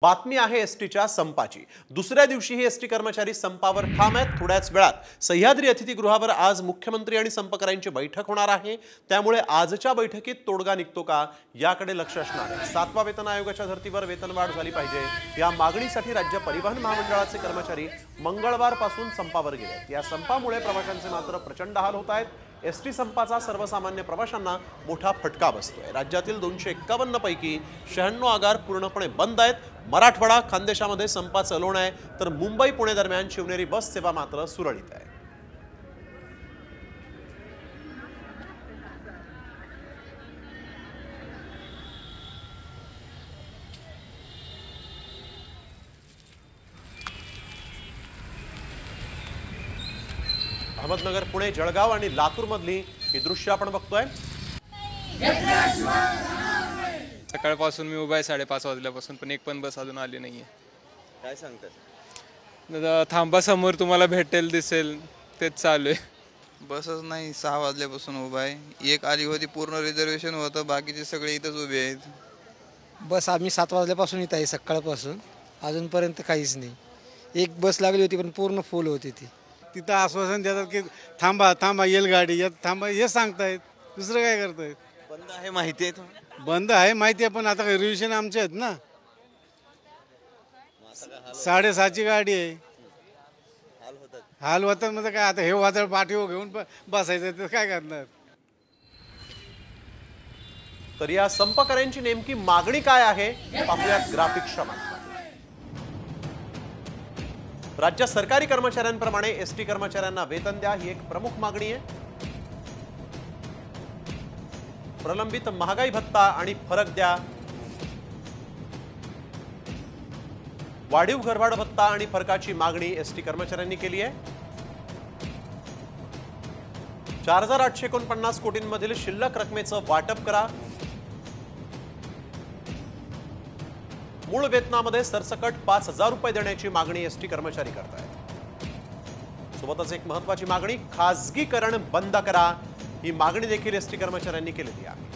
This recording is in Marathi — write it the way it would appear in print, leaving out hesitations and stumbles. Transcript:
बातमी आहे एसटीच्या संपाची। दुसऱ्या दिवशीही एसटी कर्मचारी संपावर ठाम आहेत। थोड्याच वेळात सह्याद्री अतिथीगृहावर आज मुख्यमंत्री आणि संपकऱ्यांची बैठक होणार आहे। त्यामुळे आजच्या बैठकीत तोडगा निघतो का याकडे लक्ष असणार आहे। 7व्या वेतन आयोगाच्या धर्तीवर वेतनवाढ झाली पाहिजे या मागणीसाठी राज्य परिवहन महामंडळाचे कर्मचारी मंगळवारपासून संपावर गेले। या संपामुळे प्रवाशांचे मात्र प्रचंड हाल होत आहेत। एसटी संपाचा सर्वसामान्य प्रवाशांना मोठा फटका बसतोय। राज्यातील 251 पैकी 96 आगार पूर्णपणे बंद आहेत। मराठवाडा खानदेशामध्ये संप चालवणं आहे, तर मुंबई पुणे दरम्यान शिवनेरी बस सेवा मात्र सुरळीत आहे। अहमदनगर, पुणे, जळगाव आणि लातूर मधली ही दृश्य आपण बघतोय। सकाळपासून मी उभा आहे 5:30 वाजल्यापासून, पण एक पण बस अजून आली नाहीये। काय सांगतात? थांबा, समोर तुम्हाला भेटेल दिसेल, तेच चालू आहे। बसच नाही, 6 वाजल्यापासून उभा आहे। एक आली होती, पूर्ण रिझर्वेशन होतं, बाकीचे सगळे इथंच उभे आहेत। बस आम्ही 7 वाजल्यापासून इथं आहे, सकाळपासून अजूनपर्यंत काहीच नाही। एक बस लागली होती पण पूर्ण फुल होती ती। तिथं आश्वासन देतात की थांबा थांबा येईल गाडी, येत थांबा हे सांगतायत, दुसरं काय करतायत? बंद आहे माहिती आहे तुम्हाला? बंद आहे माहिती आहे, पण आता रिव्हिजन आमचे आहेत ना। 6:30ची गाडी आहे, हाल होतात म्हणजे काय? आता हे वादळ पाठीवर घेऊन बसायचं तर काय करणार? तर या संपकऱ्यांची नेमकी मागणी काय आहे पाहूयात ग्राफिक्सच्या माध्यमातून। राज्य सरकारी कर्मचाऱ्यांप्रमाणे एसटी कर्मचाऱ्यांना वेतन द्या ही एक प्रमुख मागणी आहे। प्रलंबित महागाई भत्ता आणि फरक द्या, वाढीव घरभाड भत्ता आणि फरकाची मागणी एसटी कर्मचाऱ्यांनी केली आहे। 4849 कोटींमधील शिल्लक रकमेचं वाटप करा। मूळ वेतनामध्ये सरसकट 5000 रुपये देण्याची मागणी एसटी कर्मचारी करतायत। सोबतच एक महत्त्वाची मागणी, खासगीकरण बंद करा ही मागणी देखील एसटी कर्मचाऱ्यांनी केलेली आहे।